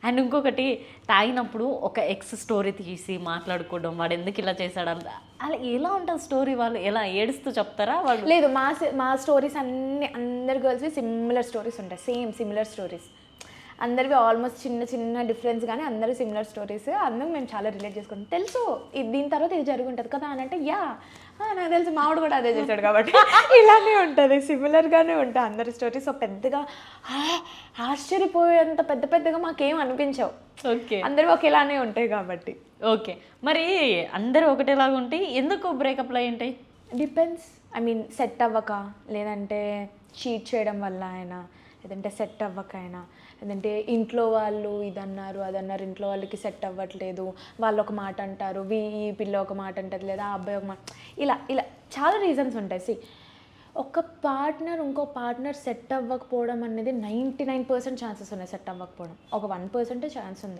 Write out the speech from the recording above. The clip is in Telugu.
అండ్ ఇంకొకటి తాగినప్పుడు ఒక ఎక్స్ స్టోరీ తీసి మాట్లాడుకోవడం, వాడు ఎందుకు ఇలా చేశాడు అంత అలా ఎలా ఉంటుంది స్టోరీ? వాళ్ళు ఎలా ఏడుస్తూ చెప్తారా వాళ్ళు? లేదు, మా స్టోరీస్ అన్ని అందరి గర్ల్స్వి సిమిలర్ స్టోరీస్ ఉంటాయి, సేమ్ సిమిలర్ స్టోరీస్. అందరివి ఆల్మోస్ట్ చిన్న చిన్న డిఫరెన్స్ కానీ అందరూ సిమిలర్ స్టోరీస్. అందుకు మేము చాలా రిలేట్ చేసుకుంటాం. తెలుసు దీని తర్వాత ఇది జరుగుంటుంది కదా అని అంటే నాకు తెలుసు మావాడు కూడా అదే చేశాడు కాబట్టి ఇలానే ఉంటుంది, సిమిలర్గానే ఉంటాయి అందరి స్టోరీస్. సో పెద్దగా ఆశ్చర్యపోయేంత పెద్ద పెద్దగా మాకేం అనిపించవు. ఓకే, అందరూ ఒకేలానే ఉంటాయి కాబట్టి. ఓకే. మరి అందరూ ఒకటేలాగా ఉంటే ఎందుకు బ్రేకప్లు అయి ఉంటాయి? డిపెండ్స్. ఐ మీన్ సెట్ అవ్వక, లేదంటే చీట్ చేయడం వల్ల అయినా, లేదంటే సెట్ అవ్వక అయినా, లేదంటే ఇంట్లో వాళ్ళు ఇదన్నారు అదన్నారు, ఇంట్లో వాళ్ళకి సెట్ అవ్వట్లేదు, వాళ్ళు ఒక మాట అంటారు, ఈ పిల్ల ఒక మాట అంటారు, లేదా ఆ అబ్బాయి ఒక మాట, ఇలా ఇలా చాలా రీజన్స్ ఉంటాయి. ఒక పార్ట్నర్ ఇంకో పార్ట్నర్ సెట్ అవ్వకపోవడం అనేది 99% ఛాన్సెస్ ఉన్నాయి సెట్ అవ్వకపోవడం. ఒక 1% ఛాన్స్ ఉంది.